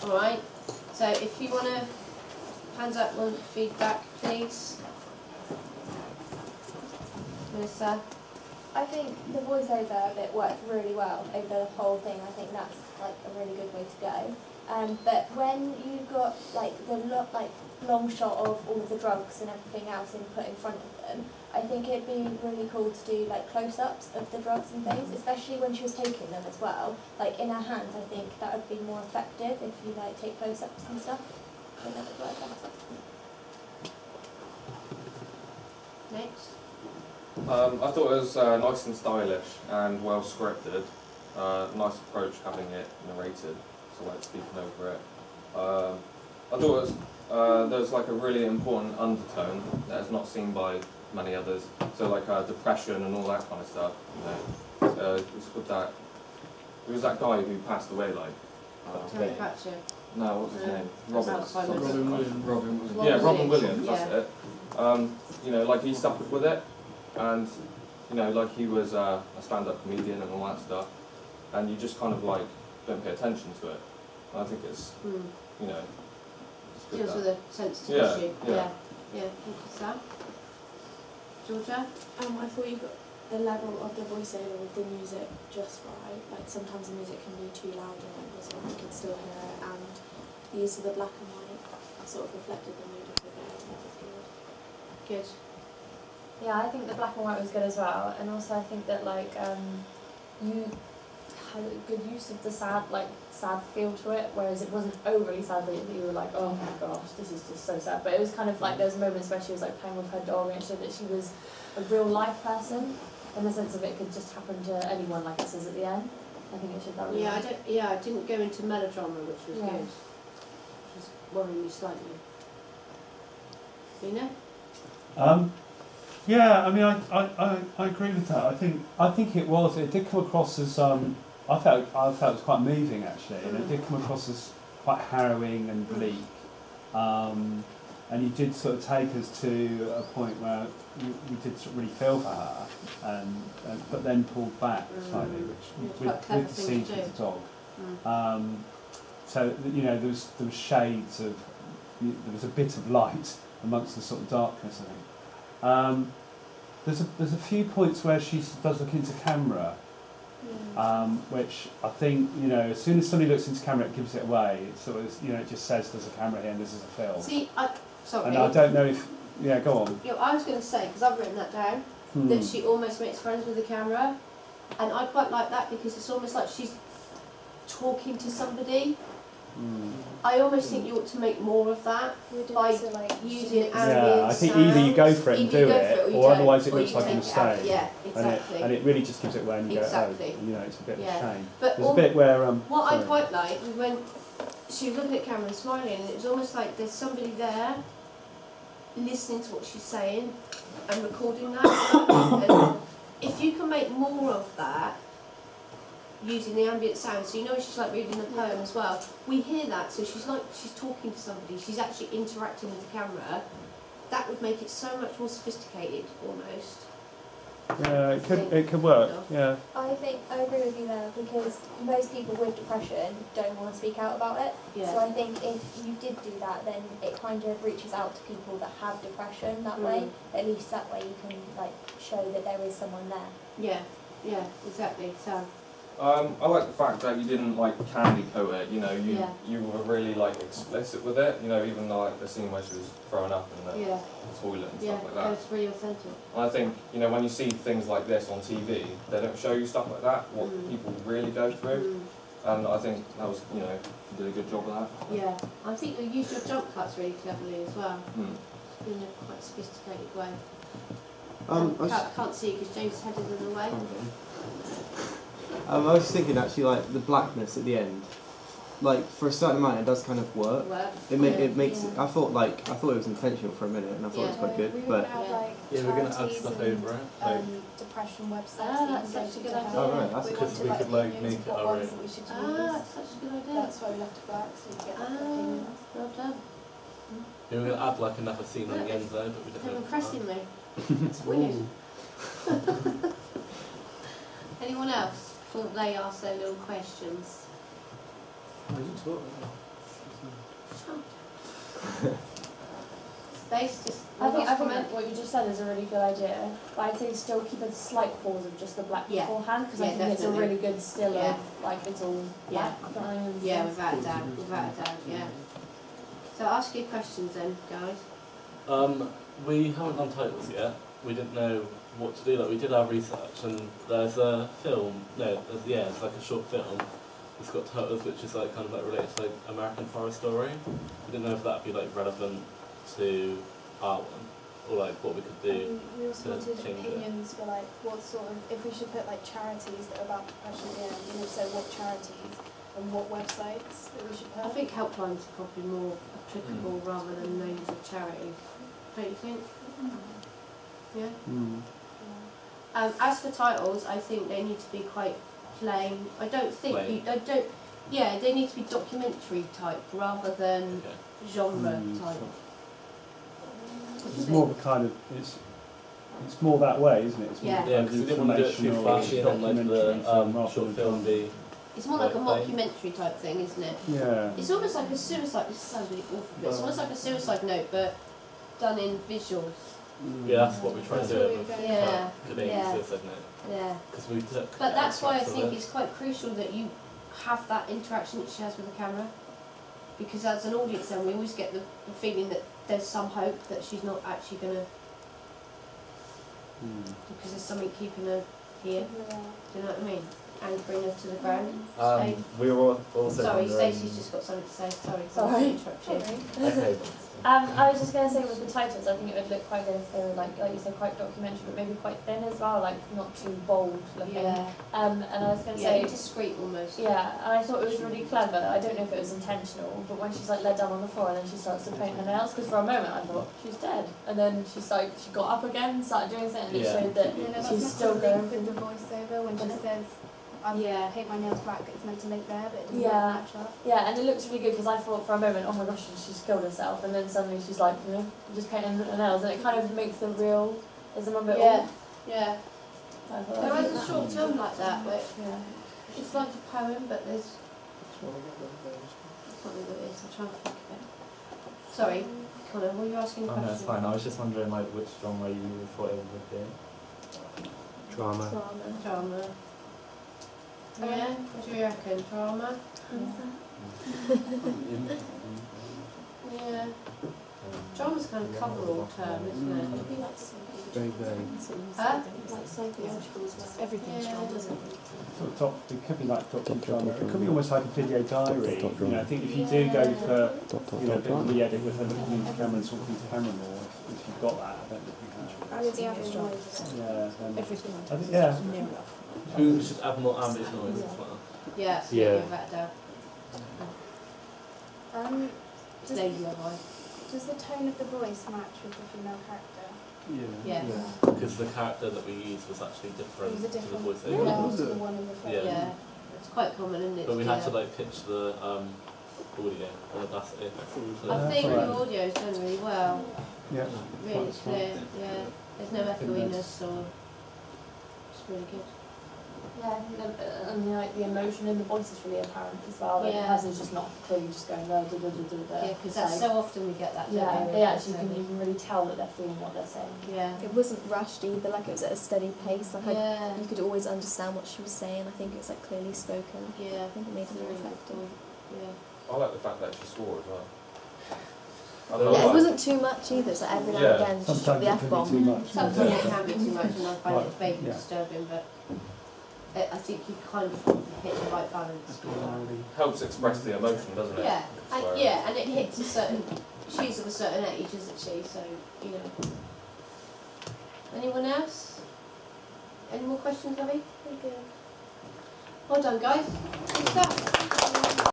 Alright, so if you want to, hands up on feedback, please. Melissa? I think the voiceover bit worked really well over the whole thing. I think that's like a really good way to go. But when you got like the long shot of all of the drugs and everything else and put in front of them, I think it'd be really cool to do like close-ups of the drugs and things, especially when she was taking them as well. Like in her hands, I think that would be more effective if you like take close-ups and stuff. I think that would work better. Next. I thought it was nice and stylish and well scripted. Nice approach having it narrated, so like speaking over it. I thought it was, there's like a really important undertone that is not seen by many others. So like depression and all that kind of stuff. You know, it was with that. It was that guy who passed away, like. Terry Pratchett. No, what was his name? Robin Williams. Yeah, Robin Williams. Yeah. That's it. You know, like he suffered with it, and you know, like he was a stand-up comedian and all that stuff, and you just kind of like don't pay attention to it. And I think it's, you know, it's good. Deals with a sensitive issue. Yeah. Thank you, Sam. Georgia? I thought you got the level of the voiceover with the music just right. Like sometimes the music can be too loud and it was you could still hear it, and the use of the black and white sort of reflected the mood of the game. That was good. Good. Yeah, I think the black and white was good as well, and also I think that like you had a good use of the sad feel to it, whereas it wasn't overly sad that you were like, oh my gosh, this is just so sad. But it was kind of like those moments where she was like playing with her dog and it showed that she was a real life person, in the sense of it could just happen to anyone, like it says at the end. I think it should that really I didn't go into melodrama, which was good. Which was worrying me slightly. Lena? Yeah, I mean, I agree with that. I think it did come across as I felt it was quite moving actually, and it did come across as quite harrowing and bleak. And you did sort of take us to a point where you did sort of really feel for her, but then pulled back slightly, which with the scenes with the dog. So you know, there was shades of, there was a bit of light amongst the sort of darkness, I think. There's a few points where she does look into camera, which I think, you know, as soon as somebody looks into camera, it gives it away. It sort of, you know, it just says there's a camera here and this is a film. See, sorry. And I don't know if, yeah, go on. You know, I was going to say, because I've written that down, that she almost makes friends with the camera, and I quite like that because it's almost like she's talking to somebody. I almost think you ought to make more of that by using ambient I think sound. either you go for it and do it, or otherwise it looks like a mistake. Yeah, exactly. And it really just gives it away and you Exactly. go, oh, you know, it's a bit of a shame. But there's a bit where what I quite like was when she was looking at camera and smiling, and it was almost like there's somebody there listening to what she's saying and recording that. And if you can make more of that, using the ambient sound, so you know she's like reading the poem as well. We hear that, so she's talking to somebody, she's actually interacting with the camera. That would make it so much more sophisticated, almost. Yeah, it could work. Yeah. I think I agree with you there, because most people with depression don't want to speak out about it. Yeah. So I think if you did do that, then it kind of reaches out to people that have depression that way. At least that way you can like show that there is someone there. Yeah, exactly. So. I like the fact that you didn't like candy coat it. You know, you were really like explicit with it. You know, even like the scene where she was throwing up in the toilet and stuff like that. Yeah, it's really authentic. And I think, you know, when you see things like this on TV, they don't show you stuff like that, what people really go through. And I think that was, you know, you did a good job of that. Yeah, I think you used your jump cuts really cleverly as well. In a quite sophisticated way. I can't see because James' head is in the way. I was thinking actually, like the blackness at the end, like for a certain amount, it does kind of work. It makes. I thought it was intentional for a minute, and I thought it was quite good. But we're going to add stuff over it. Like, depression websites. That's such a good idea. Oh right, that's because we could like make it our own. That's such a good idea. That's why we left it black, so you get that opinion. Well done. Yeah, we're going to add like another scene on the end though, but we They're definitely. impressing me. It's weird. Anyone else? Before they ask their little questions. Stace, just I think comment. that what you just said is a really good idea, but I'd say still keep a slight pause of just the black Yeah. beforehand, because Yeah, I think it's a definitely. really good still Yeah. of, like, it's all Yeah. black. Do you know what I mean? Yeah, without a doubt, yeah. So ask your questions then, guys. We haven't done titles yet. We didn't know what to do. Like, we did our research, and there's a film. No, it's like a short film. It's got titles which is like kind of like related to like American Horror Story. We didn't know if that'd be like relevant to our one, or like what we could do. We also to wanted change it. opinions for like what sort of, if we should put like charities that are about depression in, and also what charities and what websites that we should put. I think helplines are probably more applicable rather than names of charities. Don't you think? Yeah. Mm. As for titles, I think they need to be quite plain. I don't think Plain. Yeah, they need to be documentary type rather than Okay. genre Mm. type. It's more of a kind of it's more that way, isn't it? It's more Yeah. kind Yeah, of because we didn't want to do it too informational flashy and like documentary the film rather short than film be. It's more like a Right, mockumentary type thing, isn't it? Yeah. It's almost like a suicide. This sounds really awful, but it's almost like a suicide note, but done in visuals. Yeah, that's what we try to That's do what it we're with going Yeah. Canadian Yeah. isn't it? Yeah. Because we took. But that's why I extracts of think it. it's quite crucial that you have that interaction that she has with the camera. Because as an audience then we always get the feeling that there's some hope that she's not actually going to, because there's something keeping her here. Yeah. Do you know what I mean? Anchoring her to the ground. We were also Sorry, wondering- Stacey's just got something to say. Sorry. Sorry. To interrupt you. Okay. I was just going to say with the titles, I think it would look quite good if they were like you said, quite documentary, but maybe quite thin as well, like not too bold looking. Yeah. And I was going to Yeah, say, discreet almost. yeah, and I thought it was really clever. I don't know if it was intentional, but when she's like led down on the floor and then she starts to paint her nails, because for a moment I thought she's dead, and then she's like she got up again, started doing something, and it Yeah. showed that Yeah, no, that's she's meant still to going. link with the voiceover when she says, Yeah. paint my nails black, it's meant to link there, but it doesn't Yeah. match up. Yeah, and it looks really good because I thought for a moment, oh my gosh, she's killed herself, and then suddenly she's like, just painting her nails, and it kind of makes the real ism of it Yeah. all. Yeah. I thought There that is a short film like that, but yeah. it's like a poem, but there's. I can't remember what it is. I'm trying to think of it. Sorry, Conor, were you asking a Oh question? no, it's fine. I was just wondering like which genre you thought it would be. Drama. Drama. Yeah, what do you reckon? Drama? Yeah. Drama's kind of cover-all term, isn't it? Very vague. Huh? Like psychological as well. Everything's Yeah. drama, isn't Sort of it could be like drama. It could be almost like a video diary. You know, I think if you do go for a bit of re-edit with her looking into camera and talking to camera more, if you've got that, I don't think you I would add noise. yeah. Everything. I think, yeah. Near enough. We should add more ambient noise as well. Yeah, absolutely, Yeah. without a doubt. Does, Lady Love Eye. does the tone of the voice match with the female character? Yeah. Because the character that we used was actually different, It was a to the different- voiceover. Yeah. To the one in the film. Yeah. Yeah. It's quite common, isn't it? But we had to Yeah. like pitch the audio and Audacity. I think Right. the audio's done really well. Yeah. Really Quite smart. clear. Yeah. There's no echoiness or. It's really good. Yeah, I think and like the emotion in the voice is really apparent as well. Like Yeah. the person's just not clearly just going da da da da da. Yeah, because that's so often we get that. don't Yeah, we, they actually so- you can really tell that they're feeling what they're saying. Yeah. It wasn't rushed either, like it was at a steady pace. Like Yeah. you could always understand what she was saying. I think it was like clearly spoken. Yeah. I think it made it more effective. Yeah. I like the fact that she swore as well. I Yeah, don't Yeah, know, it wasn't too much either. So every now Yeah. and again, she dropped Sometimes the it F can be too bomb. much. Sometimes it can be too much, and I find it Right, vaguely yeah. disturbing, but I think you kind of hit the right balance. helps express the emotion, doesn't it? Yeah, Swearing. and yeah, and it hits a certain. She's of a certain age, isn't she? So you know. Anyone else? Any more questions, Abby? Well done, guys. Good stuff.